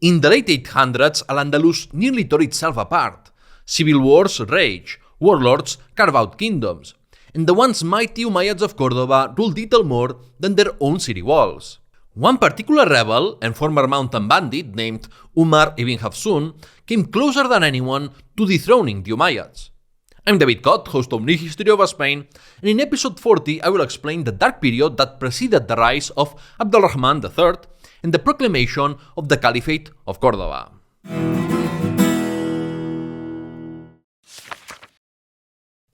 In the late 800s, al-Andalus nearly tore itself apart. Civil wars rage, warlords carve out kingdoms, and the once mighty Umayyads of Córdoba ruled little more than their own city walls. One particular rebel and former mountain bandit named Umar ibn Hafsun came closer than anyone to dethroning the Umayyads. I'm David Cott, host of New History of Spain, and in episode 40 I will explain the dark period that preceded the rise of Abdulrahman III and the proclamation of the Caliphate of Córdoba.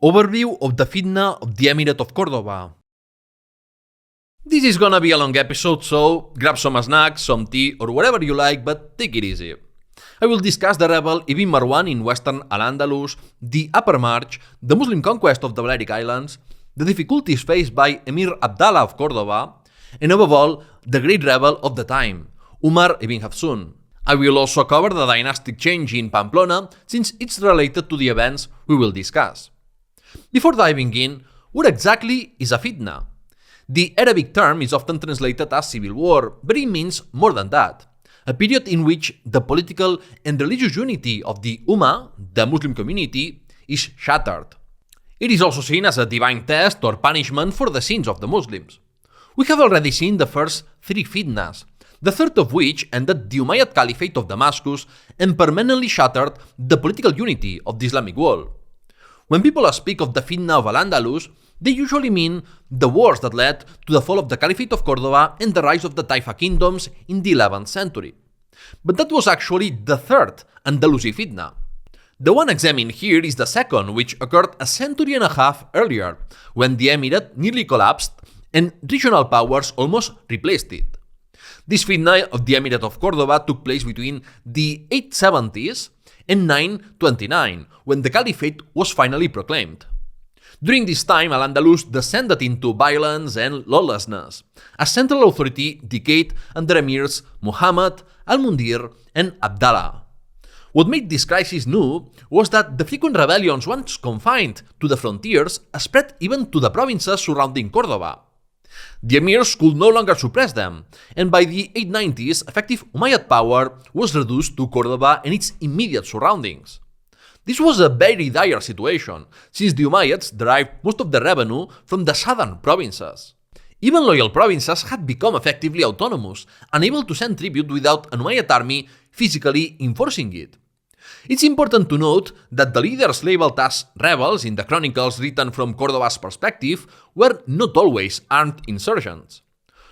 Overview of the Fitna of the Emirate of Córdoba. This is gonna be a long episode, so grab some snacks, some tea, or whatever you like, but take it easy. I will discuss the rebel Ibn Marwan in western al-Andalus, the Upper March, the Muslim conquest of the Balearic Islands, the difficulties faced by Emir Abdallah of Córdoba, and above all, the great rebel of the time, Umar ibn Hafsun. I will also cover the dynastic change in Pamplona, since it's related to the events we will discuss. Before diving in, what exactly is a fitna? The Arabic term is often translated as civil war, but it means more than that. A period in which the political and religious unity of the Ummah, the Muslim community, is shattered. It is also seen as a divine test or punishment for the sins of the Muslims. We have already seen the first three fitnas, the third of which ended the Umayyad Caliphate of Damascus and permanently shattered the political unity of the Islamic world. When people speak of the Fitna of al-Andalus, they usually mean the wars that led to the fall of the Caliphate of Córdoba and the rise of the taifa kingdoms in the 11th century. But that was actually the third Andalusi Fitna. The one examined here is the second, which occurred a century and a half earlier, when the Emirate nearly collapsed and regional powers almost replaced it. This Fitna of the Emirate of Córdoba took place between the 870s and 929, when the Caliphate was finally proclaimed. During this time, al-Andalus descended into violence and lawlessness. A central authority decayed under emirs Muhammad, al-Mundir, and Abdallah. What made this crisis new was that the frequent rebellions, once confined to the frontiers, spread even to the provinces surrounding Córdoba. The emirs could no longer suppress them, and by the 890s, effective Umayyad power was reduced to Córdoba and its immediate surroundings. This was a very dire situation, since the Umayyads derived most of their revenue from the southern provinces. Even loyal provinces had become effectively autonomous, unable to send tribute without an Umayyad army physically enforcing it. It's important to note that the leaders labeled as rebels in the chronicles written from Córdoba's perspective were not always armed insurgents.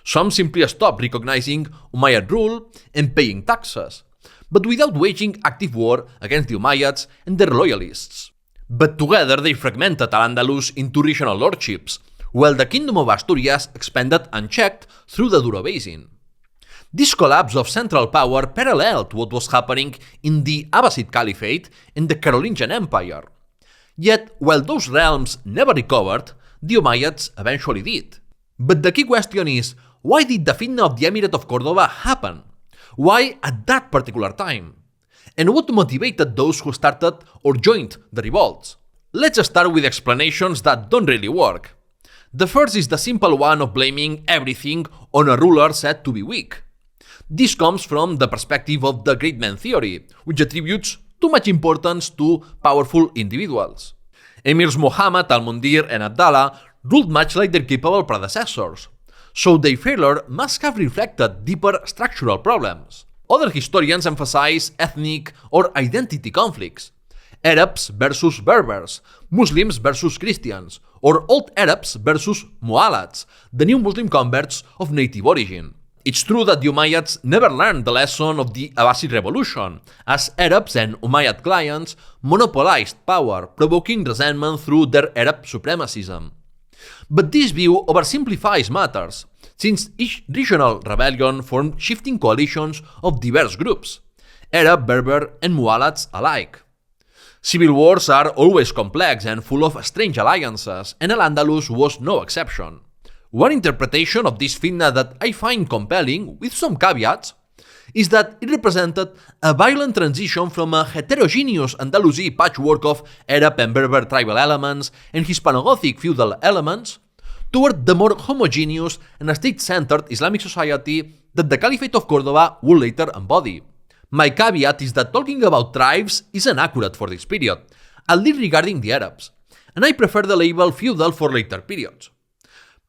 Some simply stopped recognizing Umayyad rule and paying taxes, but without waging active war against the Umayyads and their loyalists. But together they fragmented al-Andalus into regional lordships, while the Kingdom of Asturias expanded unchecked through the Douro Basin. This collapse of central power paralleled what was happening in the Abbasid Caliphate and the Carolingian Empire. Yet, while those realms never recovered, the Umayyads eventually did. But the key question is, why did the Fitna of the Emirate of Córdoba happen? Why at that particular time? And what motivated those who started or joined the revolts? Let's start with explanations that don't really work. The first is the simple one of blaming everything on a ruler said to be weak. This comes from the perspective of the great man theory, which attributes too much importance to powerful individuals. Emirs Muhammad, al-Mundir, and Abdallah ruled much like their capable predecessors, so their failure must have reflected deeper structural problems. Other historians emphasize ethnic or identity conflicts. Arabs versus Berbers, Muslims versus Christians, or Old Arabs versus Mu'allads, the new Muslim converts of native origin. It's true that the Umayyads never learned the lesson of the Abbasid revolution, as Arabs and Umayyad clients monopolized power, provoking resentment through their Arab supremacism. But this view oversimplifies matters, since each regional rebellion formed shifting coalitions of diverse groups, Arab, Berber, and Mu'allads alike. Civil wars are always complex and full of strange alliances, and al-Andalus was no exception. One interpretation of this fitna that I find compelling, with some caveats, is that it represented a violent transition from a heterogeneous Andalusi patchwork of Arab and Berber tribal elements and Hispano-Gothic feudal elements toward the more homogeneous and state-centered Islamic society that the Caliphate of Córdoba would later embody. My caveat is that talking about tribes is inaccurate for this period, at least regarding the Arabs, and I prefer the label feudal for later periods.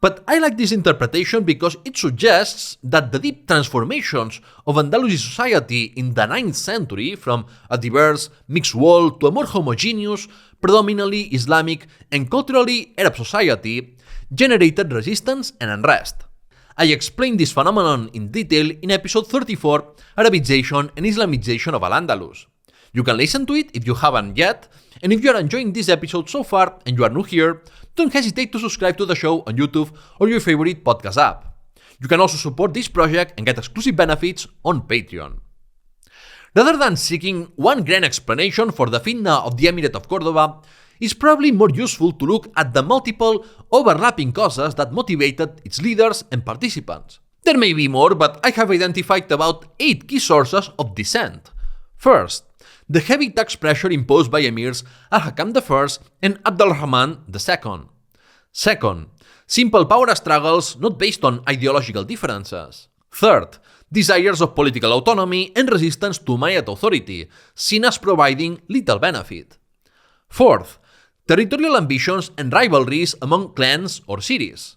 But I like this interpretation because it suggests that the deep transformations of Andalusi society in the 9th century, from a diverse, mixed world to a more homogeneous, predominantly Islamic and culturally Arab society, generated resistance and unrest. I explained this phenomenon in detail in episode 34, Arabization and Islamization of al-Andalus. You can listen to it if you haven't yet, and if you are enjoying this episode so far and you are new here, don't hesitate to subscribe to the show on YouTube or your favorite podcast app. You can also support this project and get exclusive benefits on Patreon. Rather than seeking one grand explanation for the Fitna of the Emirate of Córdoba, it's probably more useful to look at the multiple overlapping causes that motivated its leaders and participants. There may be more, but I have identified about 8 key sources of dissent. First, the heavy tax pressure imposed by Emirs Al-Hakam I and Abd al-Rahman II. Second, simple power struggles not based on ideological differences. Third, desires of political autonomy and resistance to Umayyad authority, seen as providing little benefit. Fourth, territorial ambitions and rivalries among clans or cities.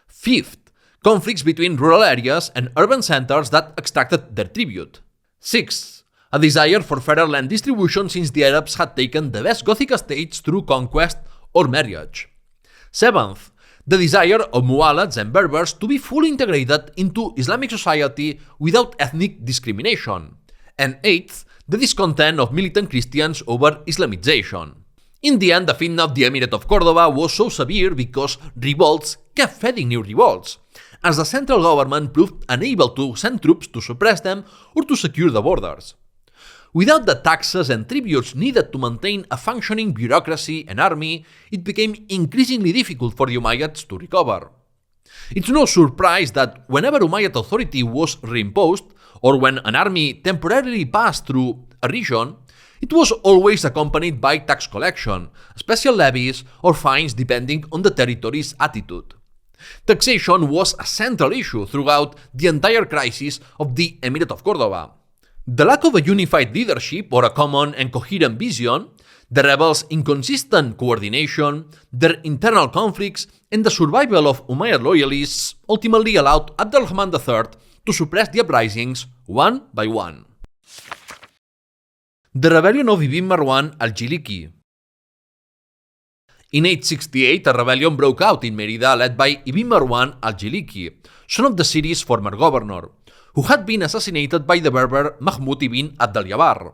Fifth, conflicts between rural areas and urban centers that extracted their tribute. Sixth, a desire for fairer land distribution since the Arabs had taken the best Gothic estates through conquest or marriage. Seventh, the desire of Muwallads and Berbers to be fully integrated into Islamic society without ethnic discrimination. And eighth, the discontent of militant Christians over Islamization. In the end, the fitna of the Emirate of Córdoba was so severe because revolts kept feeding new revolts, as the central government proved unable to send troops to suppress them or to secure the borders. Without the taxes and tributes needed to maintain a functioning bureaucracy and army, it became increasingly difficult for the Umayyads to recover. It's no surprise that whenever Umayyad authority was reimposed, or when an army temporarily passed through a region, it was always accompanied by tax collection, special levies, or fines depending on the territory's attitude. Taxation was a central issue throughout the entire crisis of the Emirate of Córdoba. The lack of a unified leadership or a common and coherent vision, the rebels' inconsistent coordination, their internal conflicts, and the survival of Umayyad loyalists ultimately allowed Abd al-Rahman III to suppress the uprisings one by one. The Rebellion of Ibn Marwan al-Jilliqi. In 868, a rebellion broke out in Merida led by Ibn Marwan al-Jilliqi, son of the city's former governor, who had been assassinated by the Berber Mahmud ibn Abd al-Jabbar.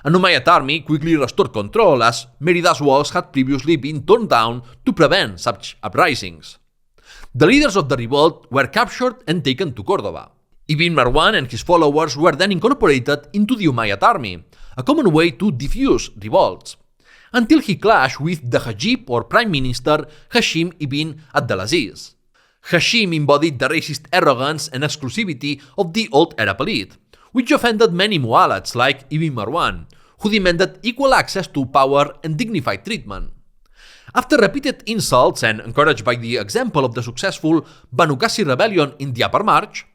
An Umayyad army quickly restored control as Merida's walls had previously been torn down to prevent such uprisings. The leaders of the revolt were captured and taken to Córdoba. Ibn Marwan and his followers were then incorporated into the Umayyad army, a common way to diffuse revolts, until he clashed with the Hajib or Prime Minister Hashim ibn Abdelaziz. Hashim embodied the racist arrogance and exclusivity of the old Arab elite, which offended many Muwallads like Ibn Marwan, who demanded equal access to power and dignified treatment. After repeated insults and encouraged by the example of the successful Banu Qasi rebellion in the Upper March,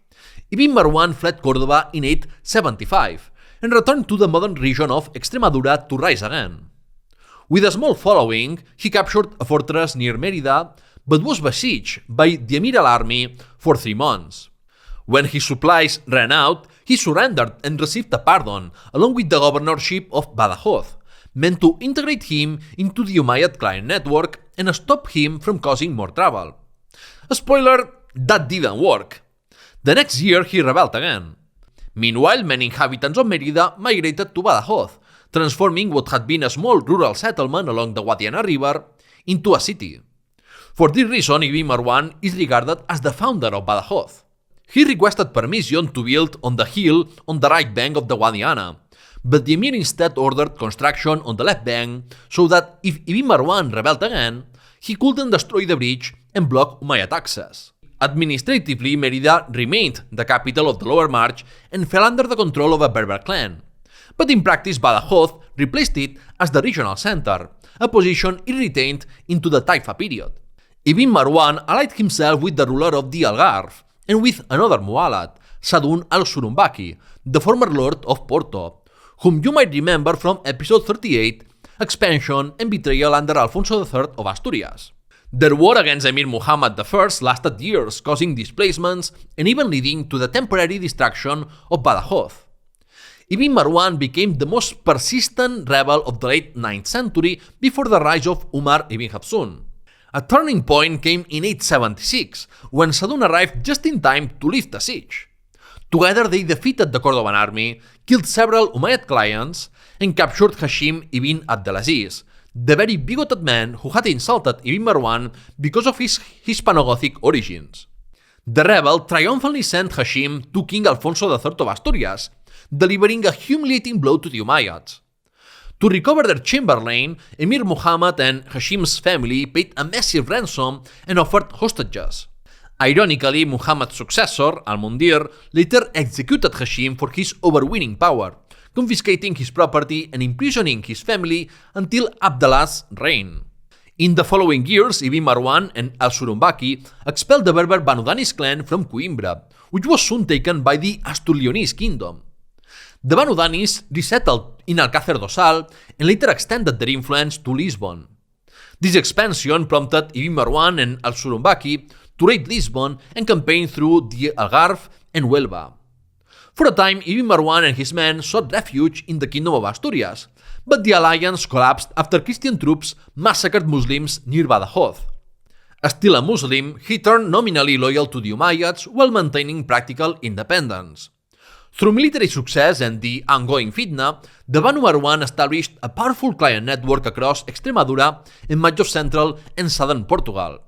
Ibn Marwan fled Córdoba in 875 and returned to the modern region of Extremadura to rise again. With a small following, he captured a fortress near Merida, but was besieged by the Emiral army for 3 months. When his supplies ran out, he surrendered and received a pardon, along with the governorship of Badajoz, meant to integrate him into the Umayyad client network and stop him from causing more trouble. A spoiler, that didn't work. The next year, he rebelled again. Meanwhile, many inhabitants of Merida migrated to Badajoz, transforming what had been a small rural settlement along the Guadiana River into a city. For this reason, Ibn Marwan is regarded as the founder of Badajoz. He requested permission to build on the hill on the right bank of the Guadiana, but the Emir instead ordered construction on the left bank so that if Ibn Marwan rebelled again, he couldn't destroy the bridge and block Umayyad access. Administratively, Merida remained the capital of the Lower March and fell under the control of a Berber clan. But in practice, Badajoz replaced it as the regional center, a position it retained into the taifa period. Ibn Marwan allied himself with the ruler of the Algarve and with another Muwallad, Sadun al-Surumbaki, the former Lord of Porto, whom you might remember from episode 38, Expansion and Betrayal under Alfonso III of Asturias. Their war against Emir Muhammad I lasted years, causing displacements and even leading to the temporary destruction of Badajoz. Ibn Marwan became the most persistent rebel of the late 9th century before the rise of Umar ibn Hafsun. A turning point came in 876, when Sadun arrived just in time to lift the siege. Together they defeated the Cordoban army, killed several Umayyad clients, and captured Hashim ibn Abdelaziz, the very bigoted man who had insulted Ibn Marwan because of his Hispano-Gothic origins. The rebel triumphantly sent Hashim to King Alfonso III of Asturias, delivering a humiliating blow to the Umayyads. To recover their chamberlain, Emir Muhammad and Hashim's family paid a massive ransom and offered hostages. Ironically, Muhammad's successor, al-Mundir, later executed Hashim for his overweening power, confiscating his property and imprisoning his family until Abdallah's reign. In the following years, Ibn Marwan and al-Surumbaki expelled the Berber Banu clan from Coimbra, which was soon taken by the Astur-Leonese kingdom. The Banu resettled in Alcácer do Sal and later extended their influence to Lisbon. This expansion prompted Ibn Marwan and al-Surumbaki to raid Lisbon and campaign through the Algarve and Huelva. For a time, Ibn Marwan and his men sought refuge in the Kingdom of Asturias, but the alliance collapsed after Christian troops massacred Muslims near Badajoz. Still a Muslim, he turned nominally loyal to the Umayyads while maintaining practical independence. Through military success and the ongoing Fitna, the Banu Marwan established a powerful client network across Extremadura and much of central and southern Portugal.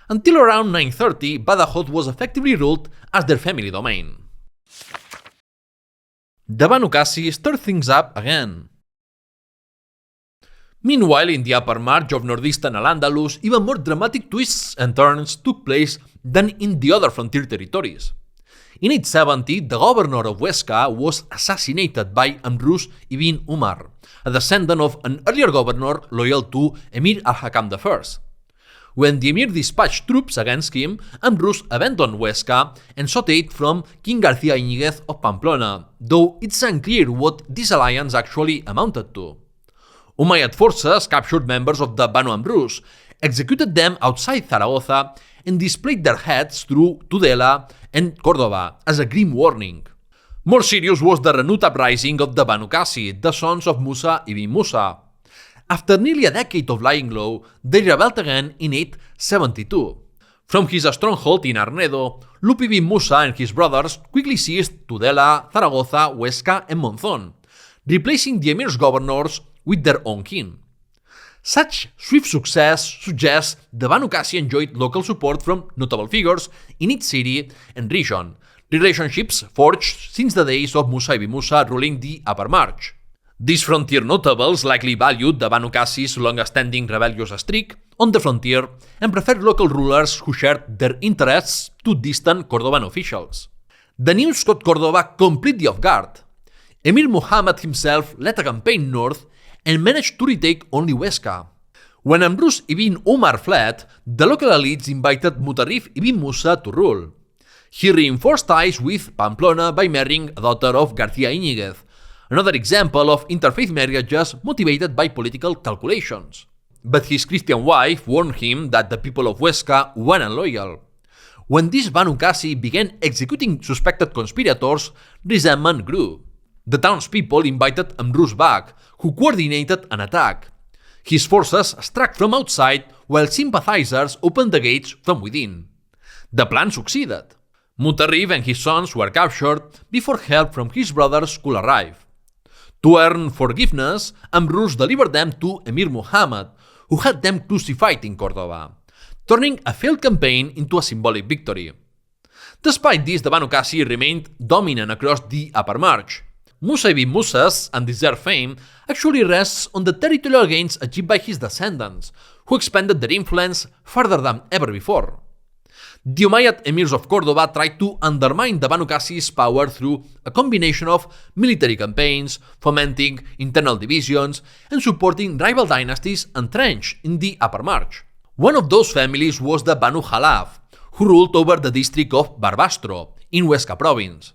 Until around 930, Badajoz was effectively ruled as their family domain. The Banu Qasi stirred things up again. Meanwhile, in the upper march of northeastern al-Andalus, even more dramatic twists and turns took place than in the other frontier territories. In 870, the governor of Huesca was assassinated by Amrus ibn Umar, a descendant of an earlier governor loyal to Emir al-Hakam I. When the Emir dispatched troops against him, Amrus abandoned Huesca and sought aid from King García Íñiguez of Pamplona, though it's unclear what this alliance actually amounted to. Umayyad forces captured members of the Banu Amrus, executed them outside Zaragoza, and displayed their heads through Tudela and Córdoba as a grim warning. More serious was the renewed uprising of the Banu Qasi, the sons of Musa ibn Musa. After nearly a decade of lying low, they rebelled again in 872. From his stronghold in Arnedo, Lup ibn Musa and his brothers quickly seized Tudela, Zaragoza, Huesca, and Monzón, replacing the emir's governors with their own king. Such swift success suggests the Banu Qasi enjoyed local support from notable figures in each city and region, relationships forged since the days of Musa ibn Musa ruling the Upper March. These frontier notables likely valued the Banu Qasi's long-standing rebellious streak on the frontier and preferred local rulers who shared their interests to distant Cordoban officials. The news caught Córdoba completely off guard. Emir Muhammad himself led a campaign north and managed to retake only Huesca. When Amrus ibn Umar fled, the local elites invited Mutarrif ibn Musa to rule. He reinforced ties with Pamplona by marrying a daughter of García Íñiguez, another example of interfaith marriages motivated by political calculations. But his Christian wife warned him that the people of Huesca were unloyal. When these Banu Qasi began executing suspected conspirators, resentment grew. The townspeople invited Amrus back, who coordinated an attack. His forces struck from outside, while sympathizers opened the gates from within. The plan succeeded. Mutarrif and his sons were captured before help from his brothers could arrive. To earn forgiveness, Amrus delivered them to Emir Muhammad, who had them crucified in Córdoba, turning a failed campaign into a symbolic victory. Despite this, the Banu Qasi remained dominant across the Upper March. Musa ibn Musa's undeserved fame actually rests on the territorial gains achieved by his descendants, who expanded their influence further than ever before. The Umayyad emirs of Córdoba tried to undermine the Banu Qasi's power through a combination of military campaigns, fomenting internal divisions, and supporting rival dynasties entrenched in the Upper March. One of those families was the Banu Khalaf, who ruled over the district of Barbastro in Huesca province.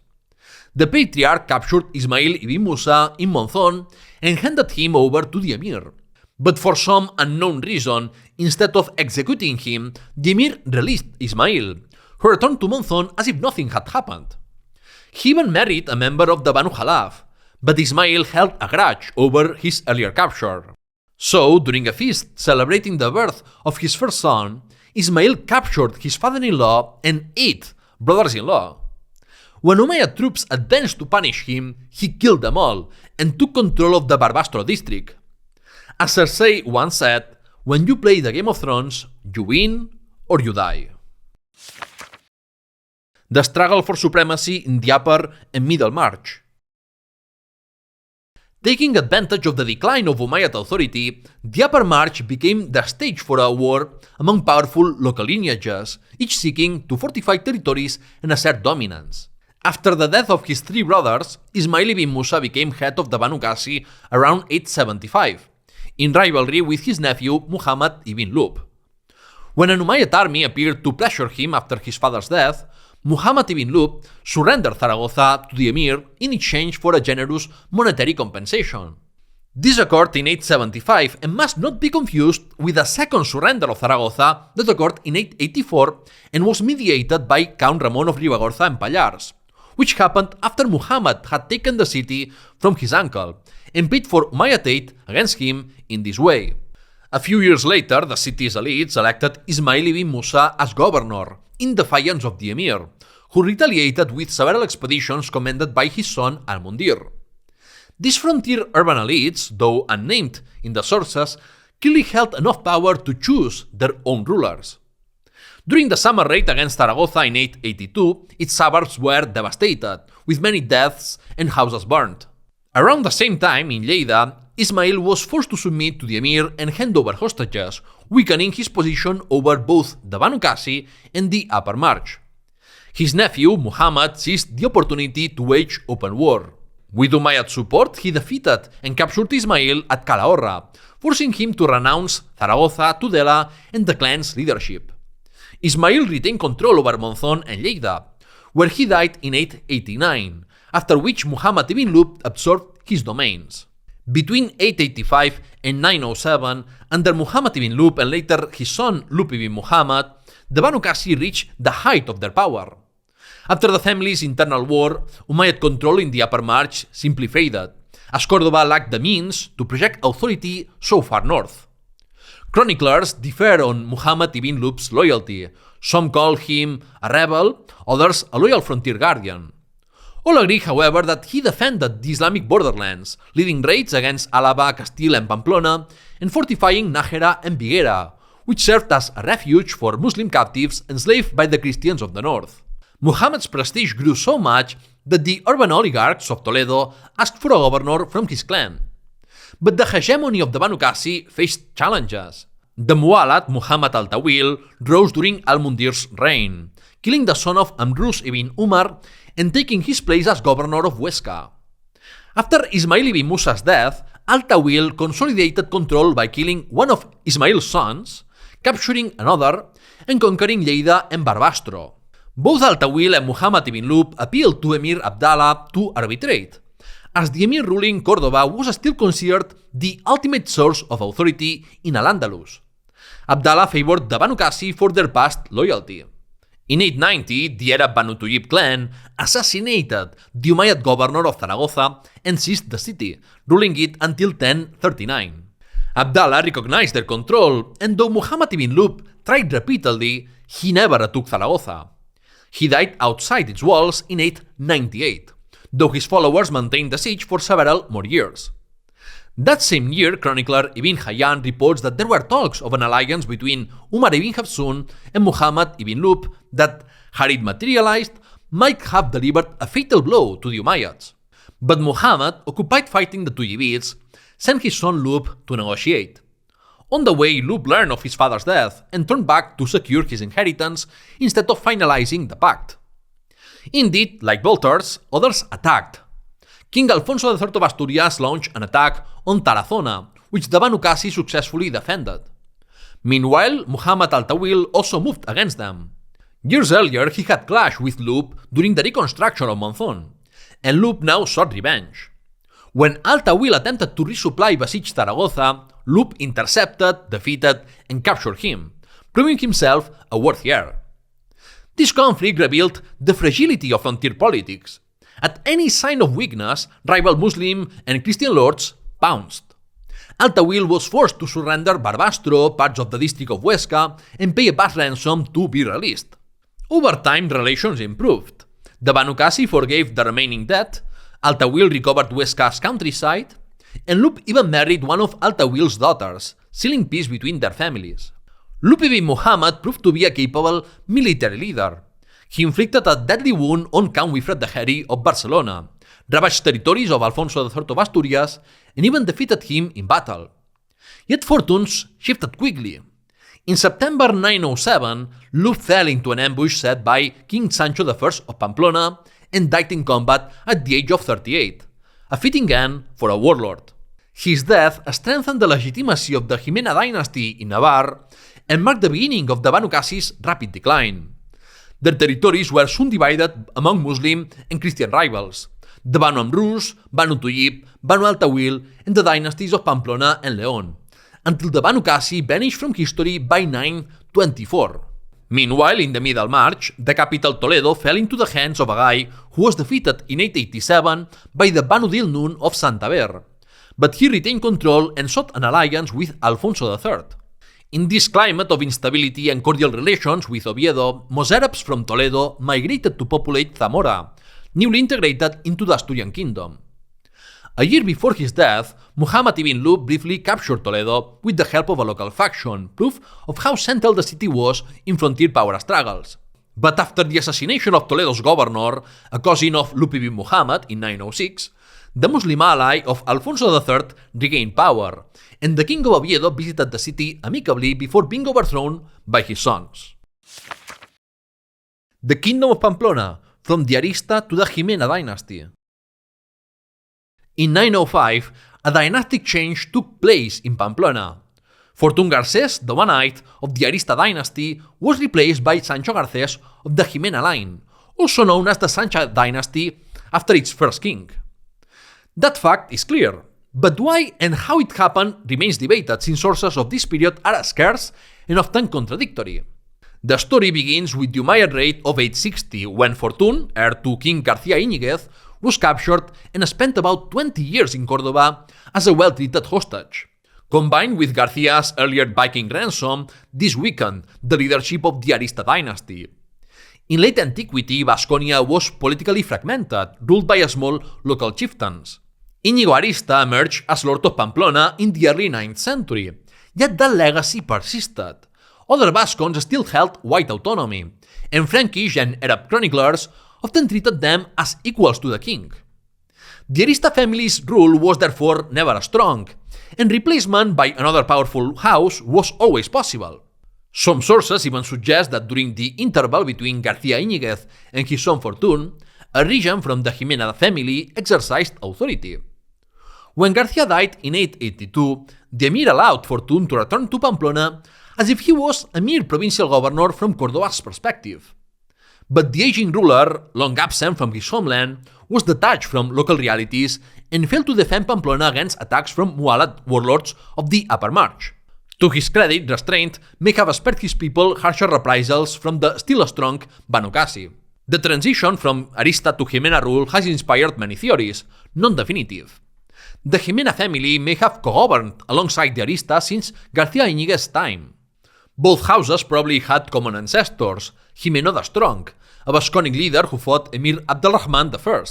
The patriarch captured Ismail ibn Musa in Monzon and handed him over to the Emir. But for some unknown reason, instead of executing him, the Emir released Ismail, who returned to Monzon as if nothing had happened. He even married a member of the Banu Khalaf, but Ismail held a grudge over his earlier capture. So, during a feast celebrating the birth of his first son, Ismail captured his father-in-law and 8 brothers-in-law. When Umayyad troops advanced to punish him, he killed them all and took control of the Barbastro district. As Cersei once said, when you play the Game of Thrones, you win or you die. The struggle for supremacy in the Upper and Middle March. Taking advantage of the decline of Umayyad authority, the Upper March became the stage for a war among powerful local lineages, each seeking to fortify territories and assert dominance. After the death of his 3 brothers, Ismail ibn Musa became head of the Banu Qasi around 875, in rivalry with his nephew Muhammad ibn Lub. When an Umayyad army appeared to pressure him after his father's death, Muhammad ibn Lub surrendered Zaragoza to the Emir in exchange for a generous monetary compensation. This occurred in 875 and must not be confused with a second surrender of Zaragoza that occurred in 884 and was mediated by Count Ramon of Ribagorza and Pallars, which happened after Muhammad had taken the city from his uncle and paid for Umayyad aid against him in this way. A few years later, the city's elites elected Ismail ibn Musa as governor, in defiance of the Emir, who retaliated with several expeditions commanded by his son Al-Mundir. These frontier urban elites, though unnamed in the sources, clearly held enough power to choose their own rulers. During the summer raid against Zaragoza in 882, its suburbs were devastated, with many deaths and houses burnt. Around the same time, in Lleida, Ismail was forced to submit to the Emir and hand over hostages, weakening his position over both the Banu Qasi and the Upper March. His nephew, Muhammad, seized the opportunity to wage open war. With Umayyad support, he defeated and captured Ismail at Calahorra, forcing him to renounce Zaragoza, Tudela, and the clan's leadership. Ismail retained control over Monzon and Lleida, where he died in 889, after which Muhammad ibn Lub absorbed his domains. Between 885 and 907, under Muhammad ibn Lub and later his son Lub ibn Muhammad, the Banu Qasi reached the height of their power. After the family's internal war, Umayyad control in the Upper March simply faded, as Córdoba lacked the means to project authority so far north. Chroniclers differ on Muhammad ibn Lub's loyalty. Some call him a rebel, others a loyal frontier guardian. All agree, however, that he defended the Islamic borderlands, leading raids against Álava, Castile and Pamplona, and fortifying Nájera and Viguera, which served as a refuge for Muslim captives enslaved by the Christians of the north. Muhammad's prestige grew so much that the urban oligarchs of Toledo asked for a governor from his clan. But the hegemony of the Banu Qasi faced challenges. The Mu'allad Muhammad al-Tawil rose during al-Mundir's reign, killing the son of Amrus ibn Umar and taking his place as governor of Huesca. After Ismail ibn Musa's death, al-Tawil consolidated control by killing one of Ismail's sons, capturing another, and conquering Lleida and Barbastro. Both al-Tawil and Muhammad ibn Lub appealed to Emir Abdallah to arbitrate, as the Emir ruling Córdoba was still considered the ultimate source of authority in al-Andalus. Abdallah favored the Banu Qasi for their past loyalty. In 890, the Arab Banu Tayyib clan assassinated the Umayyad governor of Zaragoza and seized the city, ruling it until 1039. Abdallah recognized their control, and though Muhammad ibn Lub tried repeatedly, he never retook Zaragoza. He died outside its walls in 898, though his followers maintained the siege for several more years. That same year, chronicler Ibn Hayyan reports that there were talks of an alliance between Umar ibn Hafsun and Muhammad ibn Lub that, had it materialized, might have delivered a fatal blow to the Umayyads. But Muhammad, occupied fighting the Tuyyibids, sent his son Lub to negotiate. On the way, Lub learned of his father's death and turned back to secure his inheritance instead of finalizing the pact. Indeed, like Voltaire's, others attacked. King Alfonso III of Asturias launched an attack on Tarazona, which the Banu Qasi successfully defended. Meanwhile, Muhammad al-Tawil also moved against them. Years earlier, he had clashed with Lub during the reconstruction of Monzon, and Loop now sought revenge. When Al-Tawil attempted to resupply besieged Zaragoza, Loop intercepted, defeated, and captured him, proving himself a worthy heir. This conflict revealed the fragility of frontier politics. At any sign of weakness, rival Muslim and Christian lords pounced. Al-Tawil was forced to surrender Barbastro, parts of the district of Huesca, and pay a vast ransom to be released. Over time, relations improved. The Banu Qasi forgave the remaining debt, Al-Tawil recovered Huesca's countryside, and Loop even married one of Al-Tawil's daughters, sealing peace between their families. Loop ibn Muhammad proved to be a capable military leader. He inflicted a deadly wound on Count Wilfred the Hairy of Barcelona, ravaged territories of Alfonso III of Asturias, and even defeated him in battle. Yet fortunes shifted quickly. In September 907, Loop fell into an ambush set by King Sancho I of Pamplona and died in combat at the age of 38, a fitting end for a warlord. His death strengthened the legitimacy of the Jimena dynasty in Navarre and marked the beginning of the Banu Qasi's rapid decline. Their territories were soon divided among Muslim and Christian rivals, the Banu Amrus, Banu Tuyib, Banu Al-Tawil, and the dynasties of Pamplona and Leon, until the Banu Qasi vanished from history by 924. Meanwhile, in the Middle March, the capital Toledo fell into the hands of a guy who was defeated in 887 by the Banu Dilnun of Santander, but he retained control and sought an alliance with Alfonso III. In this climate of instability and cordial relations with Oviedo, most Arabs from Toledo migrated to populate Zamora, newly integrated into the Asturian kingdom. A year before his death, Muhammad ibn Loop briefly captured Toledo with the help of a local faction, proof of how central the city was in frontier power struggles. But after the assassination of Toledo's governor, a cousin of Loop ibn Muhammad in 906, the Muslim ally of Alfonso III regained power, and the king of Oviedo visited the city amicably before being overthrown by his sons. The Kingdom of Pamplona, from the Arista to the Jimena dynasty. In 905, a dynastic change took place in Pamplona. Fortun Garcés, the one-eyed of the Arista dynasty, was replaced by Sancho Garcés of the Jimena line, also known as the Sancho dynasty after its first king. That fact is clear, but why and how it happened remains debated since sources of this period are scarce and often contradictory. The story begins with the Umayyad raid of 860, when Fortun, heir to King García Íñiguez, was captured and spent about 20 years in Córdoba as a well-treated hostage. Combined with García's earlier Viking ransom, this weakened the leadership of the Arista dynasty. In late antiquity, Vasconia was politically fragmented, ruled by small local chieftains. Íñigo Arista emerged as Lord of Pamplona in the early 9th century, yet that legacy persisted. Other Vascons still held white autonomy, and Frankish and Arab chroniclers often treated them as equals to the king. The Arista family's rule was therefore never strong, and replacement by another powerful house was always possible. Some sources even suggest that during the interval between García Íñiguez and his son Fortun, a regent from the Jimena family exercised authority. When García died in 882, the Emir allowed Fortun to return to Pamplona as if he was a mere provincial governor from Córdoba's perspective. But the aging ruler, long absent from his homeland, was detached from local realities and failed to defend Pamplona against attacks from Mualad warlords of the Upper March. To his credit, restraint may have spared his people harsher reprisals from the still strong Banu Qasi. The transition from Arista to Jimena rule has inspired many theories, non-definitive. The Jimena family may have co-governed alongside the Arista since García Íñiguez's time. Both houses probably had common ancestors, Jimeno the Strong, a Vasconic leader who fought Emir Abdelrahman I,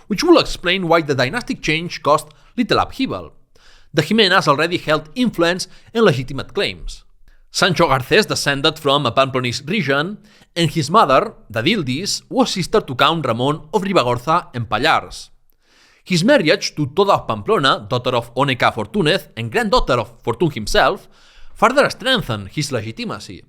which will explain why the dynastic change caused little upheaval. The Jimenas already held influence and legitimate claims. Sancho Garcés descended from a Pamplonese region, and his mother, the Dildis, was sister to Count Ramon of Ribagorza and Pallars. His marriage to Toda of Pamplona, daughter of Oneca Fortúnez and granddaughter of Fortun himself, further strengthened his legitimacy.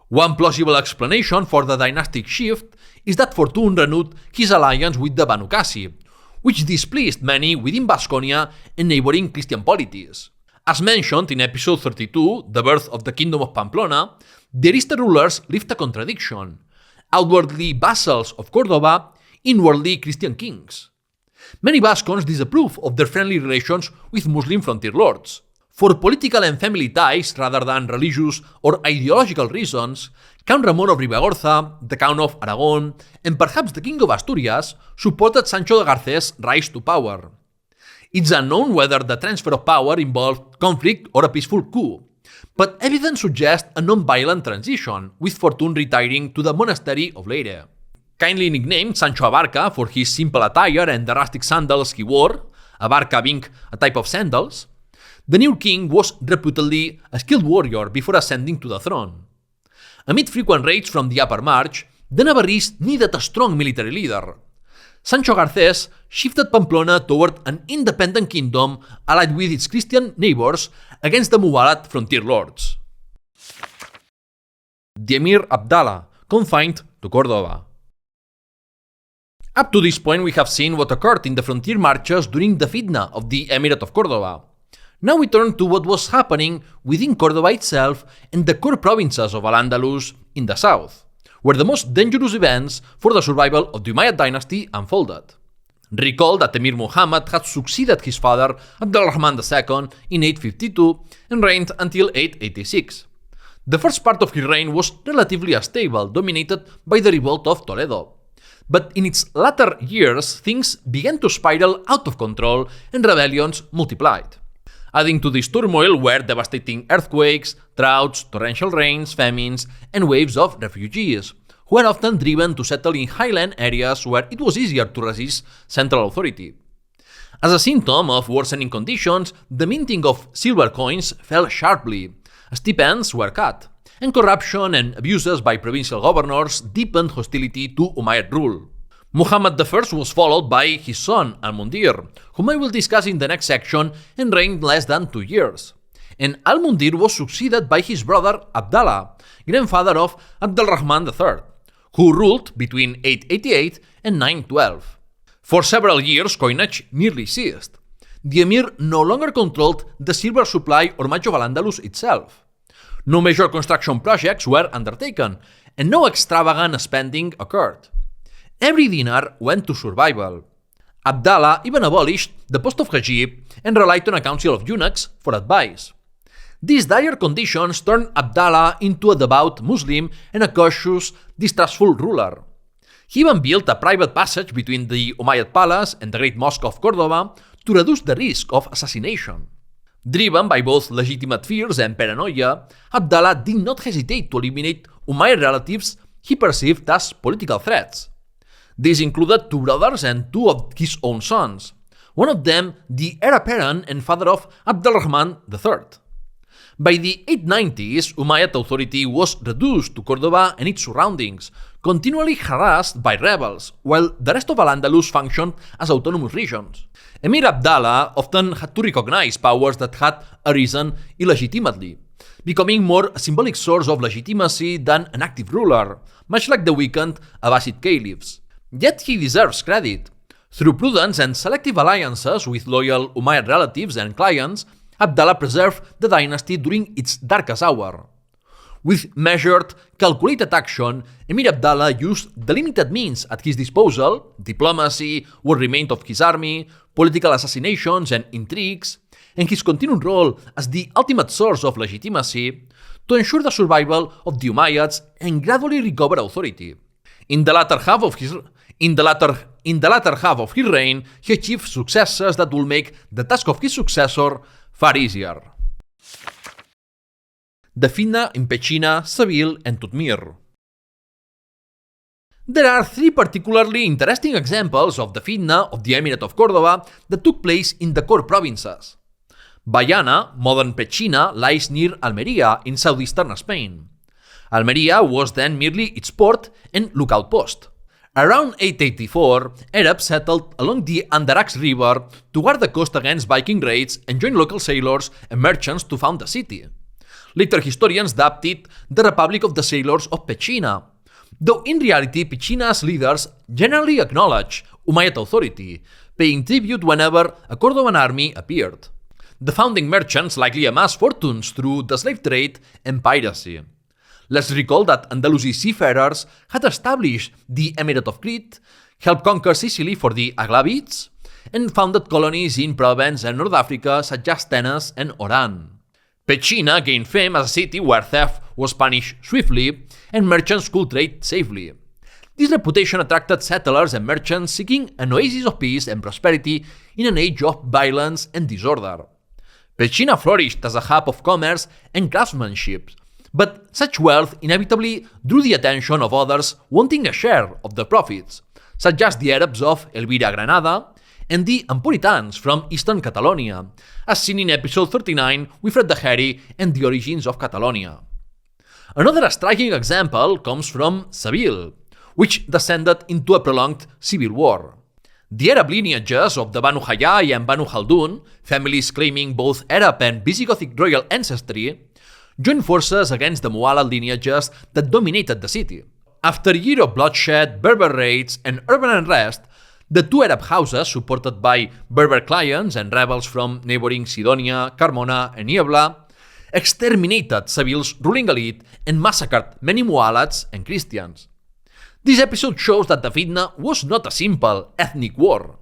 One plausible explanation for the dynastic shift is that Fortun renewed his alliance with the Banu Qasi, which displeased many within Vasconia and neighboring Christian polities. As mentioned in episode 32, The Birth of the Kingdom of Pamplona, the Arista rulers lived a contradiction: outwardly vassals of Córdoba, inwardly Christian kings. Many Vascons disapprove of their friendly relations with Muslim frontier lords. For political and family ties rather than religious or ideological reasons, Count Ramon of Ribagorza, the Count of Aragon, and perhaps the King of Asturias supported Sancho de Garcés' rise to power. It's unknown whether the transfer of power involved conflict or a peaceful coup, but evidence suggests a non-violent transition, with Fortune retiring to the monastery of Leyre. Kindly nicknamed Sancho Abarca for his simple attire and the rustic sandals he wore, abarca being a type of sandals, the new king was reputedly a skilled warrior before ascending to the throne. Amid frequent raids from the Upper March, the Navarrese needed a strong military leader. Sancho Garcés shifted Pamplona toward an independent kingdom allied with its Christian neighbors against the Muwallad frontier lords. The Emir Abdallah, confined to Córdoba. Up to this point, we have seen what occurred in the frontier marches during the Fitna of the Emirate of Córdoba. Now we turn to what was happening within Córdoba itself and the core provinces of al-Andalus in the south, where the most dangerous events for the survival of the Umayyad dynasty unfolded. Recall that Emir Muhammad had succeeded his father Abdul-Rahman II in 852 and reigned until 886. The first part of his reign was relatively stable, dominated by the revolt of Toledo. But in its latter years, things began to spiral out of control and rebellions multiplied. Adding to this turmoil were devastating earthquakes, droughts, torrential rains, famines, and waves of refugees, who were often driven to settle in highland areas where it was easier to resist central authority. As a symptom of worsening conditions, the minting of silver coins fell sharply, stipends were cut, and corruption and abuses by provincial governors deepened hostility to Umayyad rule. Muhammad I was followed by his son al-Mundir, whom I will discuss in the next section, and reigned less than 2 years. And al-Mundir was succeeded by his brother Abdallah, grandfather of Abdul-Rahman III, who ruled between 888 and 912. For several years, coinage nearly ceased. The emir no longer controlled the silver supply or much of al-Andalus itself. No major construction projects were undertaken, and no extravagant spending occurred. Every dinar went to survival. Abdallah even abolished the post of Hajib and relied on a council of eunuchs for advice. These dire conditions turned Abdallah into a devout Muslim and a cautious, distrustful ruler. He even built a private passage between the Umayyad palace and the Great Mosque of Córdoba to reduce the risk of assassination. Driven by both legitimate fears and paranoia, Abdallah did not hesitate to eliminate Umayyad relatives he perceived as political threats. These included 2 brothers and 2 of his own sons, one of them the heir apparent and father of Abdul-Rahman III. By the 890s, Umayyad authority was reduced to Córdoba and its surroundings, continually harassed by rebels, while the rest of al-Andalus functioned as autonomous regions. Emir Abdallah often had to recognize powers that had arisen illegitimately, becoming more a symbolic source of legitimacy than an active ruler, much like the weakened Abbasid caliphs. Yet he deserves credit. Through prudence and selective alliances with loyal Umayyad relatives and clients, Abdallah preserved the dynasty during its darkest hour. With measured, calculated action, Emir Abdallah used the limited means at his disposal, diplomacy, what remained of his army, political assassinations and intrigues, and his continued role as the ultimate source of legitimacy, to ensure the survival of the Umayyads and gradually recover authority. In the latter half of his reign, he achieved successes that will make the task of his successor far easier. The Fitna in Pechina, Seville, and Tudmir. There are 3 particularly interesting examples of the Fitna of the Emirate of Córdoba that took place in the core provinces. Bayana, modern Pechina, lies near Almeria in southeastern Spain. Almeria was then merely its port and lookout post. Around 884, Arabs settled along the Andarax River to guard the coast against Viking raids and joined local sailors and merchants to found the city. Later historians dubbed it the Republic of the Sailors of Pechina, though in reality Pechina's leaders generally acknowledged Umayyad authority, paying tribute whenever a Cordovan army appeared. The founding merchants likely amassed fortunes through the slave trade and piracy. Let's recall that Andalusi seafarers had established the Emirate of Crete, helped conquer Sicily for the Aghlabids, and founded colonies in Provence and North Africa such as Tenes and Oran. Pechina gained fame as a city where theft was punished swiftly and merchants could trade safely. This reputation attracted settlers and merchants seeking an oasis of peace and prosperity in an age of violence and disorder. Pechina flourished as a hub of commerce and craftsmanship, but such wealth inevitably drew the attention of others wanting a share of the profits, such as the Arabs of Elvira Granada and the Ampuritans from eastern Catalonia, as seen in episode 39 with Fred the Hairy and the origins of Catalonia. Another striking example comes from Seville, which descended into a prolonged civil war. The Arab lineages of the Banu Hayy and Banu Khaldun, families claiming both Arab and Visigothic royal ancestry, joined forces against the Mu'allad lineages that dominated the city. After a year of bloodshed, Berber raids, and urban unrest, the two Arab houses, supported by Berber clients and rebels from neighboring Sidonia, Carmona, and Niebla, exterminated Seville's ruling elite and massacred many Mu'allads and Christians. This episode shows that the Fitna was not a simple ethnic war.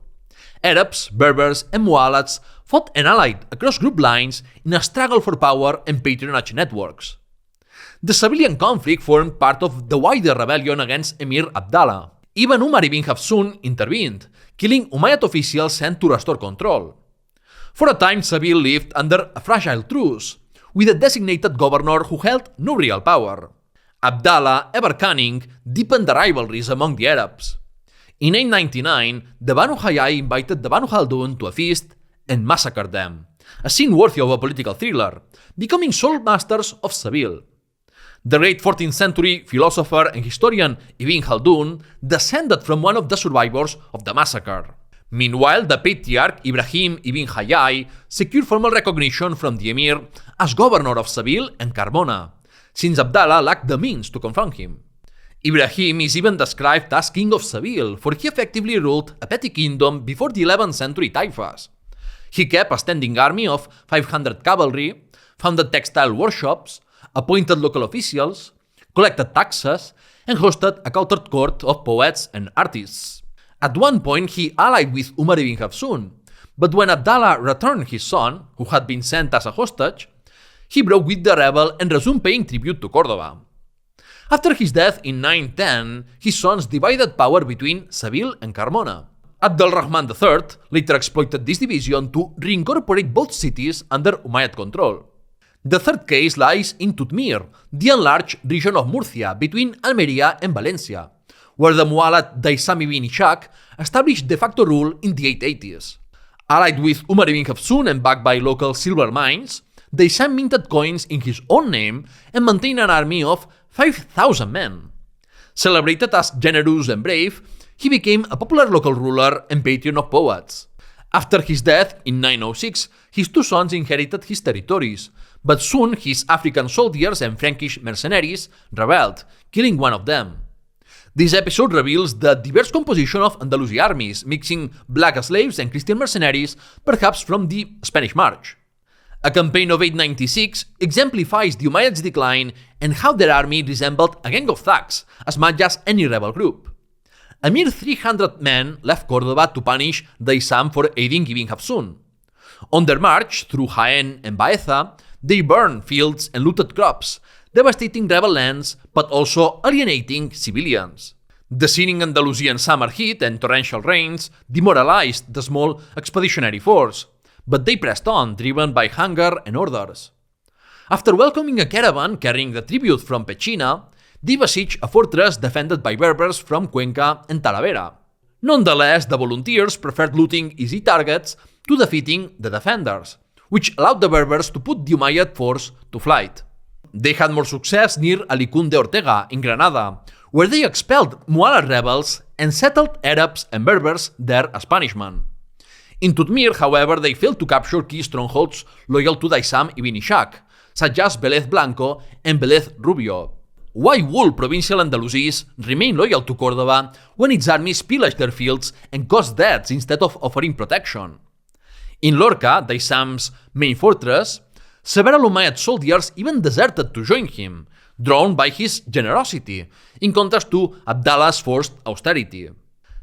Arabs, Berbers, and Mu'allads fought and allied across group lines in a struggle for power and patronage networks. The civilian conflict formed part of the wider rebellion against Emir Abdallah. Even Umar ibn Hafsun intervened, killing Umayyad officials sent to restore control. For a time, Seville lived under a fragile truce, with a designated governor who held no real power. Abdallah, ever cunning, deepened the rivalries among the Arabs. In 899, the Banu Hayy invited the Banu Khaldun to a feast and massacred them, a scene worthy of a political thriller, becoming sole masters of Seville. The late 14th century philosopher and historian Ibn Khaldun descended from one of the survivors of the massacre. Meanwhile, the patriarch Ibrahim ibn Hayy secured formal recognition from the Emir as governor of Seville and Carmona, since Abdallah lacked the means to confront him. Ibrahim is even described as king of Seville, for he effectively ruled a petty kingdom before the 11th century taifas. He kept a standing army of 500 cavalry, founded textile workshops, appointed local officials, collected taxes, and hosted a cultured court of poets and artists. At one point, he allied with Umar ibn Hafsun, but when Abdallah returned his son, who had been sent as a hostage, he broke with the rebel and resumed paying tribute to Córdoba. After his death in 910, his sons divided power between Seville and Carmona. Abd-al-Rahman III later exploited this division to reincorporate both cities under Umayyad control. The third case lies in Tudmir, the enlarged region of Murcia between Almeria and Valencia, where the Mu'allad Daysam ibn Ishaq established de facto rule in the 880s. Allied with Umar ibn Hafsun and backed by local silver mines, Daysam minted coins in his own name and maintained an army of 5,000 men. Celebrated as generous and brave, he became a popular local ruler and patron of poets. After his death in 906, his two sons inherited his territories, but soon his African soldiers and Frankish mercenaries rebelled, killing one of them. This episode reveals the diverse composition of Andalusi armies, mixing black slaves and Christian mercenaries, perhaps from the Spanish March. A campaign of 896 exemplifies the Umayyads' decline and how their army resembled a gang of thugs as much as any rebel group. A mere 300 men left Córdoba to punish Daysam for aiding Ibn Hafsun. On their march through Jaén and Baeza, they burned fields and looted crops, devastating rebel lands but also alienating civilians. The scene in Andalusian summer heat and torrential rains demoralized the small expeditionary force, but they pressed on, driven by hunger and orders. After welcoming a caravan carrying the tribute from Pechina, they besieged a fortress defended by Berbers from Cuenca and Talavera. Nonetheless, the volunteers preferred looting easy targets to defeating the defenders, which allowed the Berbers to put the Umayyad force to flight. They had more success near Alicún de Ortega in Granada, where they expelled Mu'allad rebels and settled Arabs and Berbers there as punishment. In Tudmir, however, they failed to capture key strongholds loyal to Daysam ibn Ishaq, such as Vélez Blanco and Vélez Rubio. Why would provincial Andalusis remain loyal to Córdoba when its armies pillaged their fields and caused deaths instead of offering protection? In Lorca, Daysam's main fortress, several Umayyad soldiers even deserted to join him, drawn by his generosity, in contrast to Abdallah's forced austerity.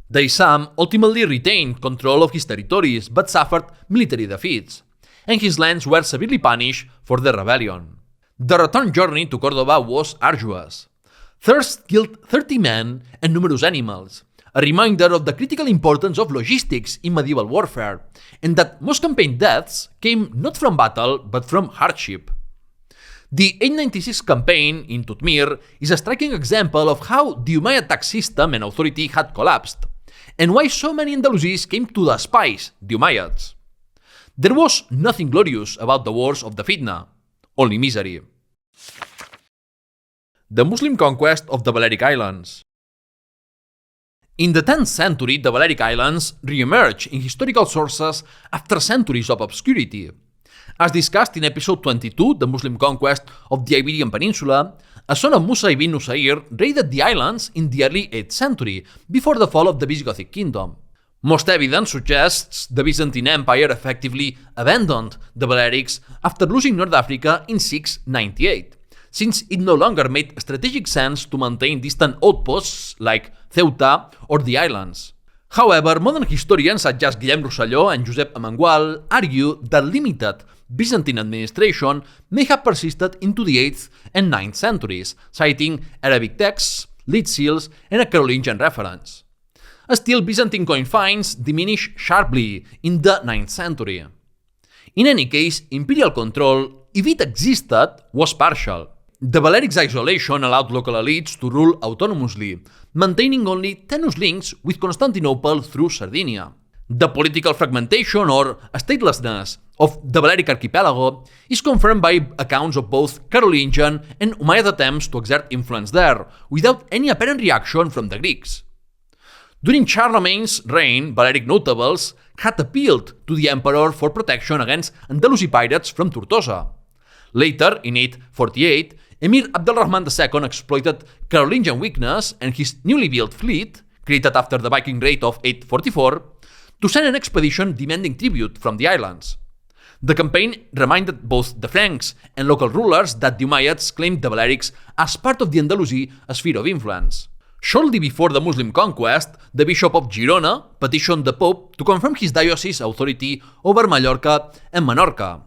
The Islam ultimately retained control of his territories but suffered military defeats, and his lands were severely punished for the rebellion. The return journey to Córdoba was arduous. Thirst killed 30 men and numerous animals, a reminder of the critical importance of logistics in medieval warfare, and that most campaign deaths came not from battle but from hardship. The 896 campaign in Tudmir is a striking example of how the Umayyad tax system and authority had collapsed, and why so many Andalusis came to despise the Umayyads. There was nothing glorious about the wars of the Fitna, only misery. The Muslim conquest of the Balearic Islands. In the 10th century, the Balearic Islands re-emerged in historical sources after centuries of obscurity. As discussed in episode 22, the Muslim conquest of the Iberian Peninsula, a son of Musa ibn Nusair raided the islands in the early 8th century, before the fall of the Visigothic kingdom. Most evidence suggests the Byzantine Empire effectively abandoned the Balearics after losing North Africa in 698, since it no longer made strategic sense to maintain distant outposts like Ceuta or the islands. However, modern historians such as Guillem Rosselló and Josep Amengual argue that limited Byzantine administration may have persisted into the 8th and 9th centuries, citing Arabic texts, lead seals, and a Carolingian reference. Still, Byzantine coin finds diminish sharply in the 9th century. In any case, imperial control, if it existed, was partial. The Balearics' isolation allowed local elites to rule autonomously, maintaining only tenuous links with Constantinople through Sardinia. The political fragmentation or statelessness of the Balearic archipelago is confirmed by accounts of both Carolingian and Umayyad attempts to exert influence there, without any apparent reaction from the Greeks. During Charlemagne's reign, Balearic notables had appealed to the emperor for protection against Andalusi pirates from Tortosa. Later, in 848, Emir Abdelrahman II exploited Carolingian weakness and his newly built fleet, created after the Viking raid of 844, to send an expedition demanding tribute from the islands. The campaign reminded both the Franks and local rulers that the Umayyads claimed the Balearics as part of the Andalusi sphere of influence. Shortly before the Muslim conquest, the Bishop of Girona petitioned the Pope to confirm his diocese's authority over Mallorca and Menorca.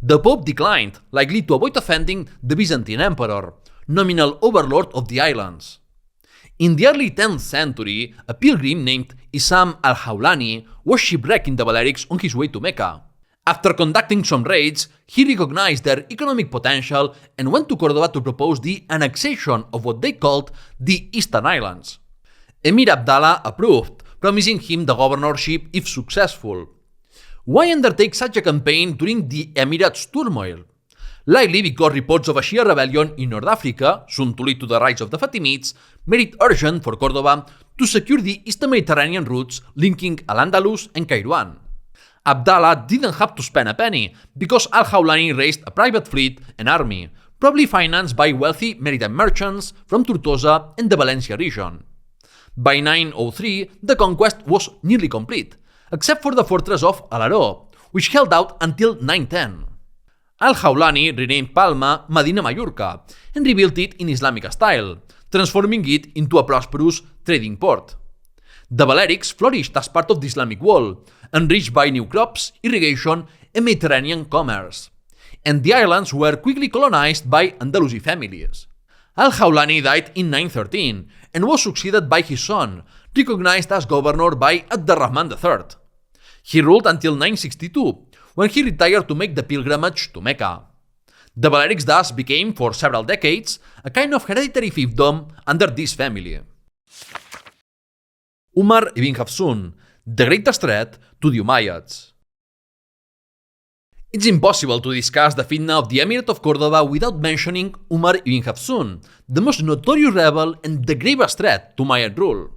The Pope declined, likely to avoid offending the Byzantine Emperor, nominal overlord of the islands. In the early 10th century, a pilgrim named Isam al-Hawlani was shipwrecked in the Balearics on his way to Mecca. After conducting some raids, he recognized their economic potential and went to Córdoba to propose the annexation of what they called the Eastern Islands. Emir Abdallah approved, promising him the governorship if successful. Why undertake such a campaign during the Emirate's turmoil? Likely because reports of a Shia rebellion in North Africa, soon to lead to the rise of the Fatimids, made it urgent for Córdoba to secure the Eastern Mediterranean routes linking al-Andalus and Kairouan. Abdallah didn't have to spend a penny, because al-Hawlani raised a private fleet and army, probably financed by wealthy maritime merchants from Tortosa and the Valencia region. By 903, the conquest was nearly complete, except for the fortress of Alaró, which held out until 910. Al-Hawlani renamed Palma Medina Mallorca and rebuilt it in Islamic style, transforming it into a prosperous trading port. The Balearics flourished as part of the Islamic world, enriched by new crops, irrigation, and Mediterranean commerce. And the islands were quickly colonized by Andalusi families. Al-Hawlani died in 913 and was succeeded by his son, recognized as governor by Abdelrahman III. He ruled until 962, when he retired to make the pilgrimage to Mecca. The Balearics thus became, for several decades, a kind of hereditary fiefdom under this family. Umar ibn Hafsun, the greatest threat to the Umayyads. It's impossible to discuss the fitna of the Emirate of Córdoba without mentioning Umar ibn Hafsun, the most notorious rebel and the gravest threat to Umayyad rule.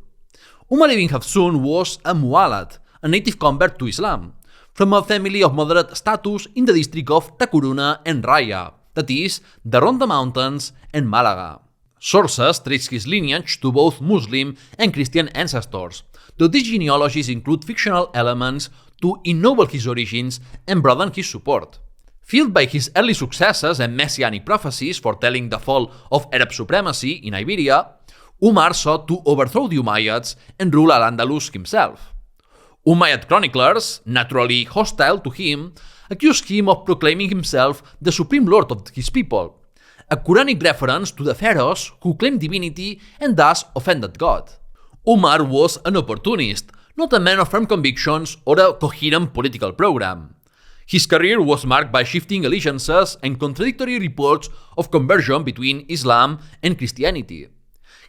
Umar ibn Hafsun was a Mu'allad, a native convert to Islam, from a family of moderate status in the district of Tacuruna and Raya, that is, the Ronda Mountains and Malaga. Sources trace his lineage to both Muslim and Christian ancestors, though these genealogies include fictional elements to ennoble his origins and broaden his support. Fueled by his early successes and messianic prophecies foretelling the fall of Arab supremacy in Iberia, Umar sought to overthrow the Umayyads and rule al-Andalus himself. Umayyad chroniclers, naturally hostile to him, accused him of proclaiming himself the supreme lord of his people, a Quranic reference to the pharaohs who claimed divinity and thus offended God. Umar was an opportunist, not a man of firm convictions or a coherent political program. His career was marked by shifting allegiances and contradictory reports of conversion between Islam and Christianity.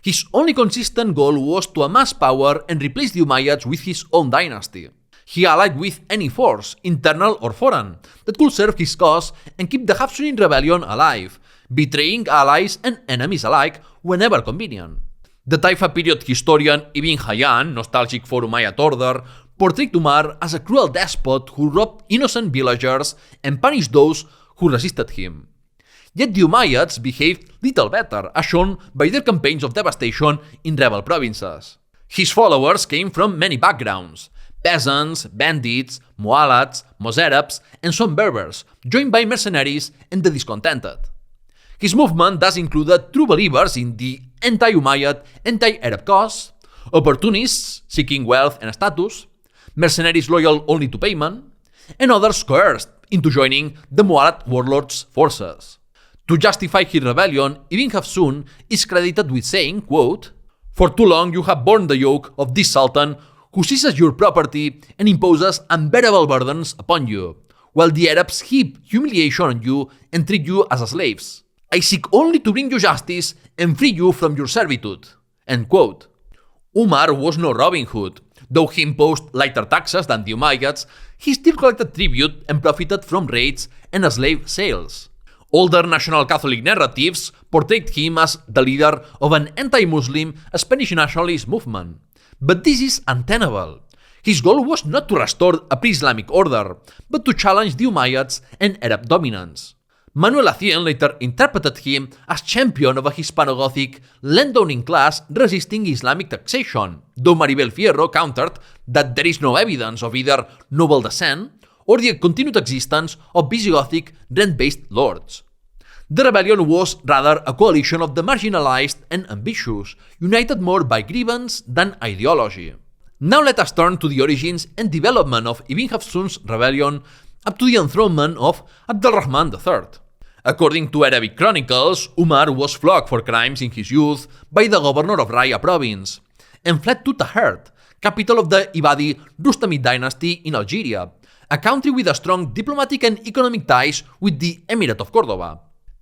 His only consistent goal was to amass power and replace the Umayyads with his own dynasty. He allied with any force, internal or foreign, that could serve his cause and keep the Hafsunian rebellion alive, betraying allies and enemies alike whenever convenient. The Taifa period historian Ibn Hayyan, nostalgic for Umayyad order, portrayed Umar as a cruel despot who robbed innocent villagers and punished those who resisted him. Yet the Umayyads behaved little better, as shown by their campaigns of devastation in rebel provinces. His followers came from many backgrounds: peasants, bandits, mu'alads, Mozarabs, and some Berbers, joined by mercenaries and the discontented. His movement thus included true believers in the anti-Umayyad, anti-Arab cause, opportunists seeking wealth and status, mercenaries loyal only to payment, and others coerced into joining the Mu'alad warlords' forces. To justify his rebellion, Ibn Hafsun is credited with saying, quote, "For too long you have borne the yoke of this sultan who seizes your property and imposes unbearable burdens upon you, while the Arabs heap humiliation on you and treat you as slaves. I seek only to bring you justice and free you from your servitude." End quote. Umar was no Robin Hood. Though he imposed lighter taxes than the Umayyads, he still collected tribute and profited from raids and slave sales. Older national Catholic narratives portrayed him as the leader of an anti-Muslim Spanish nationalist movement. But this is untenable. His goal was not to restore a pre-Islamic order, but to challenge the Umayyads and Arab dominance. Manuel Acién later interpreted him as champion of a Hispano-Gothic landowning class resisting Islamic taxation, though Maribel Fierro countered that there is no evidence of either noble descent or the continued existence of Visigothic rent-based lords. The rebellion was rather a coalition of the marginalized and ambitious, united more by grievance than ideology. Now let us turn to the origins and development of Ibn Hafsun's rebellion up to the enthronement of Abd-al-Rahman III. According to Arabic chronicles, Umar was flogged for crimes in his youth by the governor of Raya province and fled to Tahert, capital of the Ibadi Rustamid dynasty in Algeria, a country with a strong diplomatic and economic ties with the Emirate of Córdoba.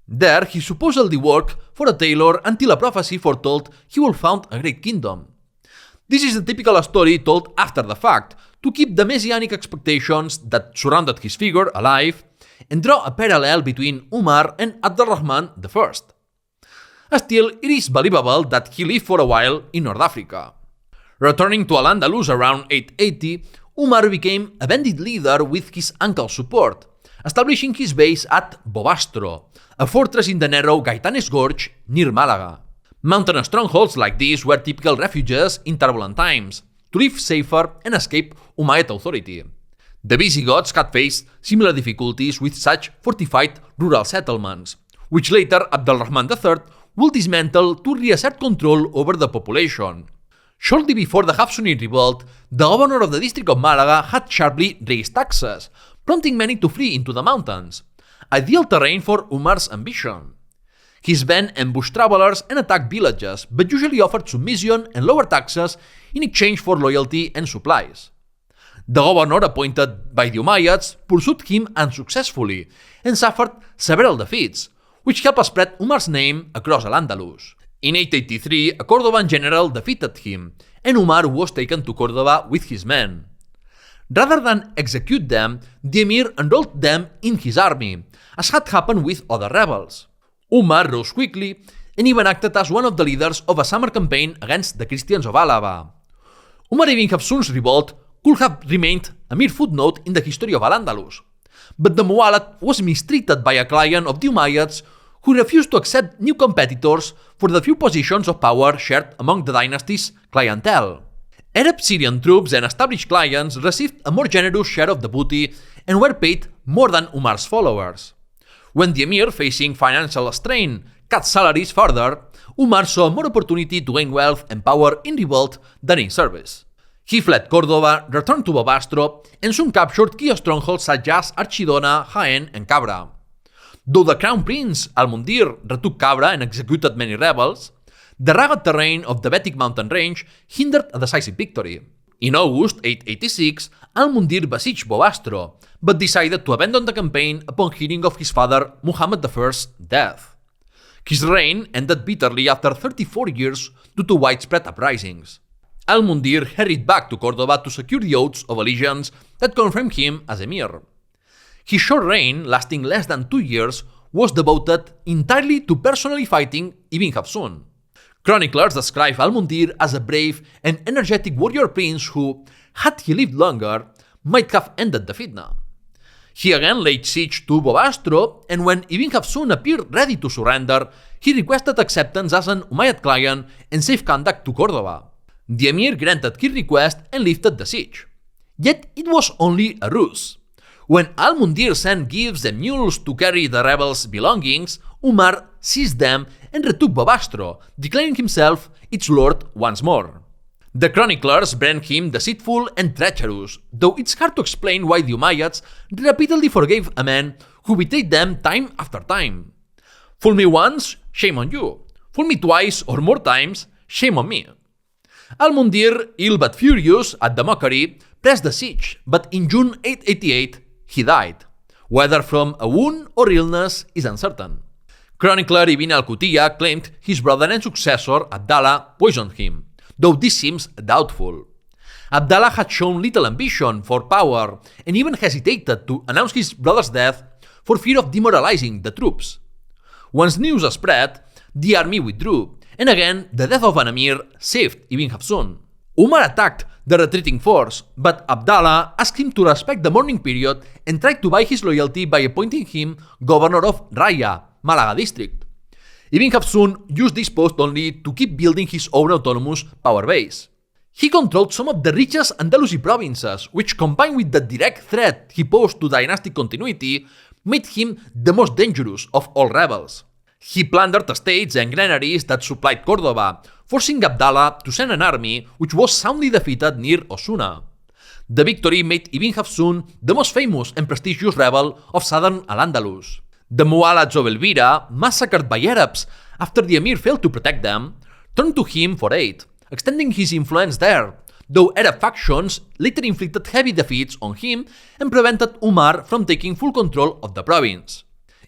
There, he supposedly worked for a tailor until a prophecy foretold he would found a great kingdom. This is a typical story told after the fact to keep the messianic expectations that surrounded his figure alive and draw a parallel between Umar and Abd-al-Rahman I. Still, it is believable that he lived for a while in North Africa. Returning to al-Andalus around 880, Umar became a bandit leader with his uncle's support, establishing his base at Bobastro, a fortress in the narrow Gaitanes Gorge near Malaga. Mountain strongholds like these were typical refuges in turbulent times, to live safer and escape Umayyad authority. The Visigoths had faced similar difficulties with such fortified rural settlements, which later Abd-al-Rahman III would dismantle to reassert control over the population. Shortly before the Hafsunid revolt, the governor of the district of Malaga had sharply raised taxes, prompting many to flee into the mountains, ideal terrain for Umar's ambition. His band ambushed travelers and attacked villages, but usually offered submission and lower taxes in exchange for loyalty and supplies. The governor appointed by the Umayyads pursued him unsuccessfully and suffered several defeats, which helped spread Umar's name across al-Andalus. In 883, a Cordovan general defeated him, and Umar was taken to Córdoba with his men. Rather than execute them, the Emir enrolled them in his army, as had happened with other rebels. Umar rose quickly and even acted as one of the leaders of a summer campaign against the Christians of Alaba. Umar ibn Hafsun's revolt could have remained a mere footnote in the history of al-Andalus, but the Mu'alad was mistreated by a client of the Umayyads who refused to accept new competitors for the few positions of power shared among the dynasty's clientele. Arab Syrian troops and established clients received a more generous share of the booty and were paid more than Umar's followers. When the Emir, facing financial strain, cut salaries further, Umar saw more opportunity to gain wealth and power in revolt than in service. He fled Córdoba, returned to Bobastro, and soon captured key strongholds such as Archidona, Jaén, and Cabra. Though the crown prince, al-Mundir, retook Cabra and executed many rebels, the rugged terrain of the Betic mountain range hindered a decisive victory. In August 886, al-Mundir besieged Bobastro, but decided to abandon the campaign upon hearing of his father Muhammad I's death. His reign ended bitterly after 34 years due to widespread uprisings. Al-Mundir hurried back to Córdoba to secure the oaths of allegiance that confirmed him as Emir. His short reign, lasting less than 2 years, was devoted entirely to personally fighting Ibn Hafsun. Chroniclers describe al-Mundir as a brave and energetic warrior prince who, had he lived longer, might have ended the Fitna. He again laid siege to Bobastro, and when Ibn Hafsun appeared ready to surrender, he requested acceptance as an Umayyad client and safe conduct to Córdoba. The Emir granted his request and lifted the siege. Yet it was only a ruse. When al-Mundir sent gifts and mules to carry the rebels' belongings, Umar seized them and retook Bobastro, declaring himself its lord once more. The chroniclers brand him deceitful and treacherous, though it's hard to explain why the Umayyads repeatedly forgave a man who betrayed them time after time. Fool me once, shame on you. Fool me twice or more times, shame on me. Al-Mundir, ill but furious at the mockery, pressed the siege, but in June 888, he died. Whether from a wound or illness is uncertain. Chronicler Ibn al-Qutiyya claimed his brother and successor, Abdallah, poisoned him, though this seems doubtful. Abdallah had shown little ambition for power and even hesitated to announce his brother's death for fear of demoralizing the troops. Once news spread, the army withdrew, and again the death of an emir saved Ibn Hafsun. Umar attacked the retreating force, but Abdallah asked him to respect the mourning period and tried to buy his loyalty by appointing him governor of Raya, Malaga district. Ibn Hafsun used this post only to keep building his own autonomous power base. He controlled some of the richest Andalusi provinces, which combined with the direct threat he posed to dynastic continuity, made him the most dangerous of all rebels. He plundered estates and granaries that supplied Córdoba, forcing Abdallah to send an army which was soundly defeated near Osuna. The victory made Ibn Hafsun the most famous and prestigious rebel of southern al-Andalus. The Muwallads of Elvira, massacred by Arabs after the emir failed to protect them, turned to him for aid, extending his influence there, though Arab factions later inflicted heavy defeats on him and prevented Umar from taking full control of the province.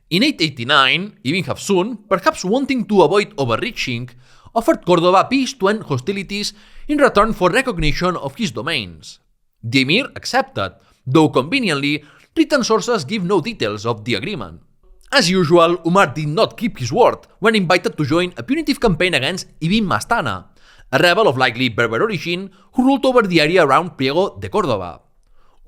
In 889, Ibn Hafsun, perhaps wanting to avoid overreaching, offered Córdoba peace to end hostilities in return for recognition of his domains. The emir accepted, though conveniently, written sources give no details of the agreement. As usual, Umar did not keep his word when invited to join a punitive campaign against Ibn Mastana, a rebel of likely Berber origin who ruled over the area around Priego de Córdoba.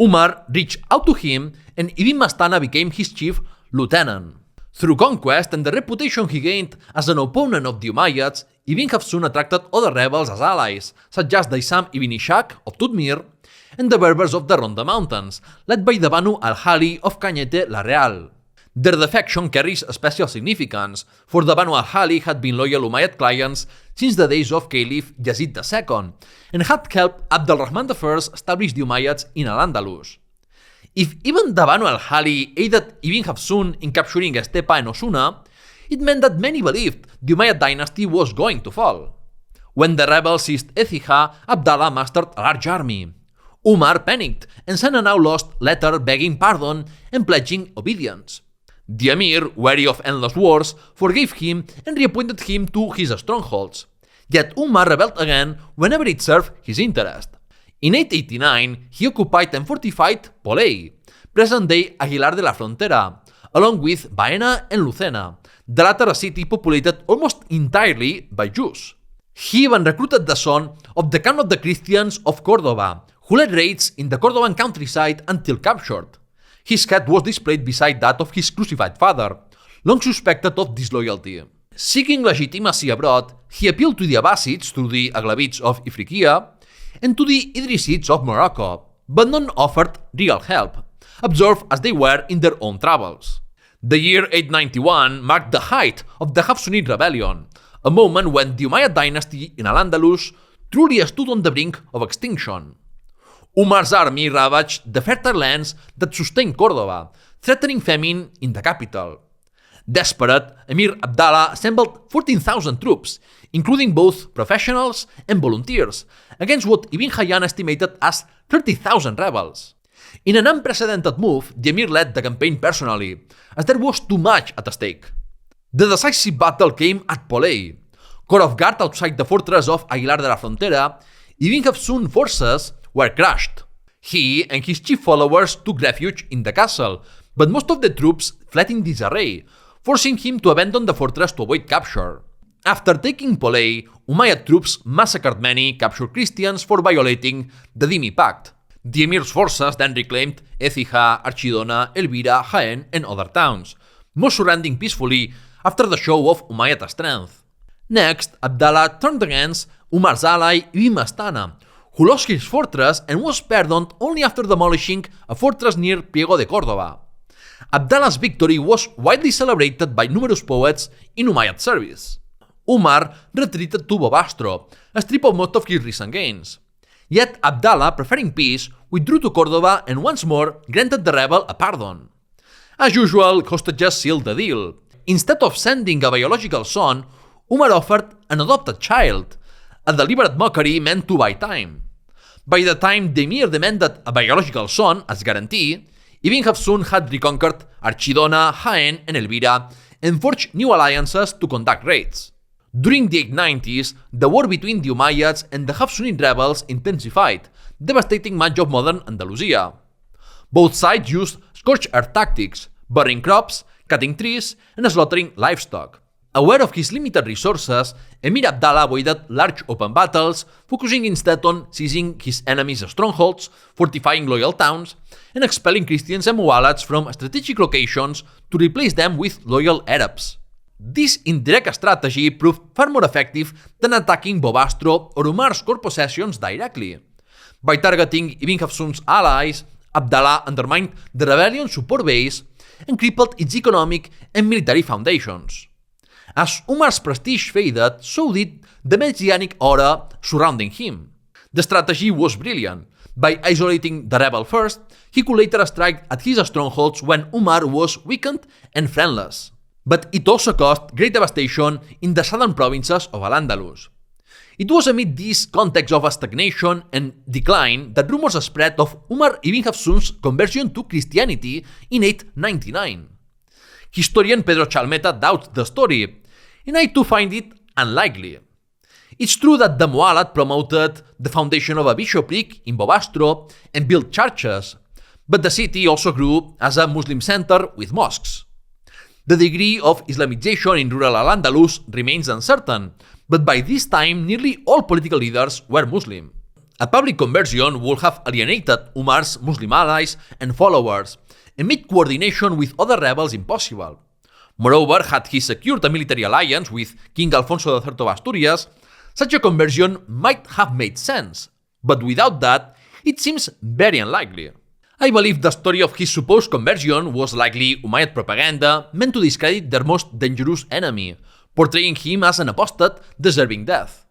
Umar reached out to him, and Ibn Mastana became his chief lieutenant. Through conquest and the reputation he gained as an opponent of the Umayyads, Ibn Hafsun attracted other rebels as allies, such as Daysam ibn Ishaq of Tudmir and the Berbers of the Ronda Mountains, led by the Banu al-Hali of Cañete la Real. Their defection carries a special significance, for the Banu al-Hali had been loyal Umayyad clients since the days of Caliph Yazid II, and had helped Abd al-Rahman I establish the Umayyads in al-Andalus. If even the Banu al-Hali aided Ibn Hafsun in capturing Estepa and Osuna, it meant that many believed the Umayyad dynasty was going to fall. When the rebels seized Écija, Abdallah mustered a large army. Umar panicked and sent a now-lost letter begging pardon and pledging obedience. The emir, wary of endless wars, forgave him and reappointed him to his strongholds. Yet Umar rebelled again whenever it served his interest. In 889, he occupied and fortified Polei, present-day Aguilar de la Frontera, along with Baena and Lucena, the latter a city populated almost entirely by Jews. He even recruited the son of the Khan of the Christians of Córdoba, who led raids in the Cordoban countryside until captured. His head was displayed beside that of his crucified father, long suspected of disloyalty. Seeking legitimacy abroad, he appealed to the Abbasids through the Aghlabids of Ifriqiya and to the Idrisids of Morocco, but none offered real help, absorbed as they were in their own troubles. The year 891 marked the height of the Hafsunid rebellion, a moment when the Umayyad dynasty in al-Andalus truly stood on the brink of extinction. Umar's army ravaged the fertile lands that sustained Córdoba, threatening famine in the capital. Desperate, Emir Abdallah assembled 14,000 troops, including both professionals and volunteers, against what Ibn Hayyan estimated as 30,000 rebels. In an unprecedented move, the Emir led the campaign personally, as there was too much at stake. The decisive battle came at Polei. Caught off guard outside the fortress of Aguilar de la Frontera, Ibn Hafsun forces were crushed. He and his chief followers took refuge in the castle, but most of the troops fled in disarray, forcing him to abandon the fortress to avoid capture. After taking Polei, Umayyad troops massacred many captured Christians for violating the Dhimmi Pact. The Emir's forces then reclaimed Écija, Archidona, Elvira, Jaén, and other towns, most surrendering peacefully after the show of Umayyad strength. Next, Abdallah turned against Umar's ally Ibn Mastana, who lost his fortress and was pardoned only after demolishing a fortress near Priego de Córdoba. Abdallah's victory was widely celebrated by numerous poets in Umayyad service. Umar retreated to Bobastro, stripped of most of his recent gains. Yet Abdallah, preferring peace, withdrew to Córdoba and once more granted the rebel a pardon. As usual, hostages sealed the deal. Instead of sending a biological son, Umar offered an adopted child, a deliberate mockery meant to buy time. By the time the Emir demanded a biological son as guarantee, Ibn Hafsun had reconquered Archidona, Jaén, and Elvira, and forged new alliances to conduct raids. During the 890s, the war between the Umayyads and the Hafsunid rebels intensified, devastating much of modern Andalusia. Both sides used scorched earth tactics, burning crops, cutting trees, and slaughtering livestock. Aware of his limited resources, Emir Abdallah avoided large open battles, focusing instead on seizing his enemies' strongholds, fortifying loyal towns, and expelling Christians and Muwallads from strategic locations to replace them with loyal Arabs. This indirect strategy proved far more effective than attacking Bobastro or Umar's core possessions directly. By targeting Ibn Hafsun's allies, Abdallah undermined the rebellion's support base and crippled its economic and military foundations. As Umar's prestige faded, so did the messianic aura surrounding him. The strategy was brilliant. By isolating the rebel first, he could later strike at his strongholds when Umar was weakened and friendless. But it also caused great devastation in the southern provinces of al-Andalus. It was amid this context of stagnation and decline that rumors spread of Umar ibn Hafsun's conversion to Christianity in 899. Historian Pedro Chalmeta doubts the story, and I too find it unlikely. It's true that the Muwallad promoted the foundation of a bishopric in Bobastro and built churches, but the city also grew as a Muslim center with mosques. The degree of Islamization in rural al-Andalus remains uncertain, but by this time nearly all political leaders were Muslim. A public conversion would have alienated Umar's Muslim allies and followers, and made coordination with other rebels impossible. Moreover, had he secured a military alliance with King Alfonso III of Asturias, such a conversion might have made sense, but without that, it seems very unlikely. I believe the story of his supposed conversion was likely Umayyad propaganda meant to discredit their most dangerous enemy, portraying him as an apostate deserving death.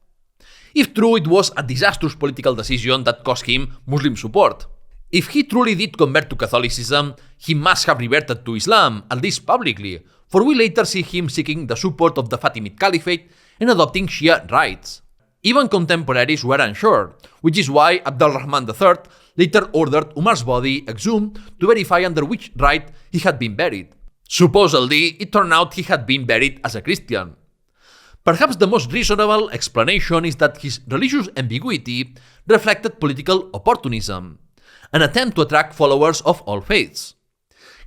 If true, it was a disastrous political decision that cost him Muslim support. If he truly did convert to Catholicism, he must have reverted to Islam, at least publicly, for we later see him seeking the support of the Fatimid Caliphate and adopting Shia rites. Even contemporaries were unsure, which is why Abd al-Rahman III later ordered Umar's body exhumed to verify under which rite he had been buried. Supposedly, it turned out he had been buried as a Christian. Perhaps the most reasonable explanation is that his religious ambiguity reflected political opportunism, an attempt to attract followers of all faiths.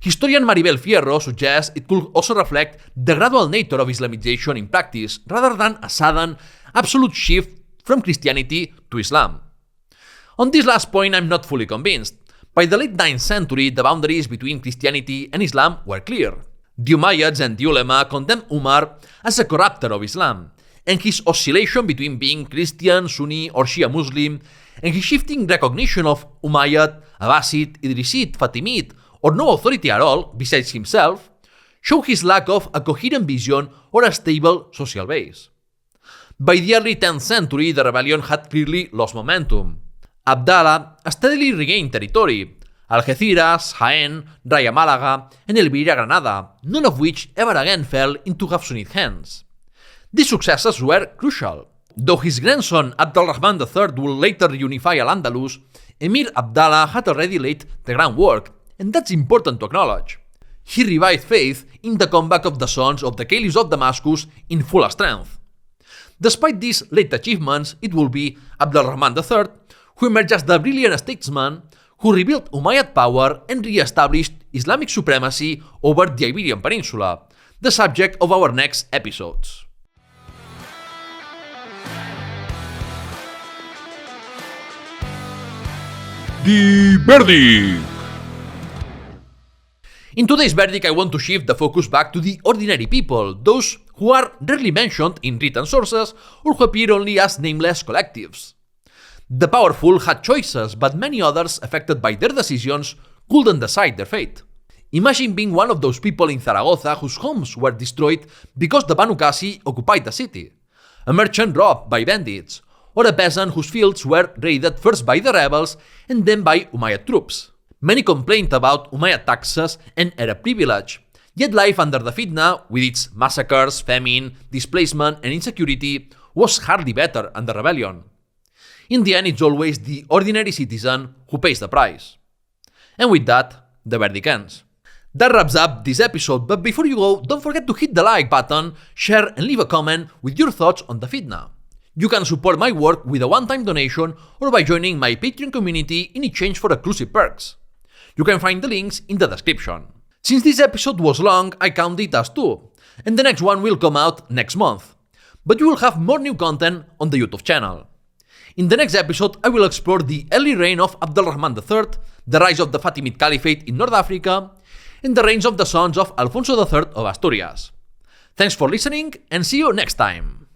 Historian Maribel Fierro suggests it could also reflect the gradual nature of Islamization in practice rather than a sudden, absolute shift from Christianity to Islam. On this last point, I'm not fully convinced. By the late 9th century, the boundaries between Christianity and Islam were clear. The Umayyads and the ulema condemned Umar as a corrupter of Islam, and his oscillation between being Christian, Sunni, or Shia Muslim, and his shifting recognition of Umayyad, Abbasid, Idrisid, Fatimid, or no authority at all besides himself, show his lack of a coherent vision or a stable social base. By the early 10th century, the rebellion had clearly lost momentum. Abdallah steadily regained territory: Algeciras, Jaén, Raya Málaga, and Elvira Granada, none of which ever again fell into Hafsunid hands. These successes were crucial. Though his grandson Abdalrahman III would later reunify al-Andalus, Emir Abdallah had already laid the groundwork, and that's important to acknowledge. He revived faith in the comeback of the sons of the Caliphs of Damascus in full strength. Despite these late achievements, it will be Abdalrahman III who emerged as the brilliant statesman who rebuilt Umayyad power and re-established Islamic supremacy over the Iberian Peninsula, the subject of our next episodes. The verdict! In today's verdict, I want to shift the focus back to the ordinary people, those who are rarely mentioned in written sources or who appear only as nameless collectives. The powerful had choices, but many others, affected by their decisions, couldn't decide their fate. Imagine being one of those people in Zaragoza whose homes were destroyed because the Banu Qasi occupied the city, a merchant robbed by bandits, or a peasant whose fields were raided first by the rebels and then by Umayyad troops. Many complained about Umayyad taxes and Arab privilege, yet life under the Fitna, with its massacres, famine, displacement, and insecurity, was hardly better under rebellion. In the end, it's always the ordinary citizen who pays the price. And with that, the verdict ends. That wraps up this episode, but before you go, don't forget to hit the like button, share, and leave a comment with your thoughts on the Fitna. You can support my work with a one-time donation or by joining my Patreon community in exchange for exclusive perks. You can find the links in the description. Since this episode was long, I count it as 2, and the next one will come out next month. But you will have more new content on the YouTube channel. In the next episode, I will explore the early reign of Abdalrahman III, the rise of the Fatimid Caliphate in North Africa, and the reigns of the sons of Alfonso III of Asturias. Thanks for listening, and see you next time!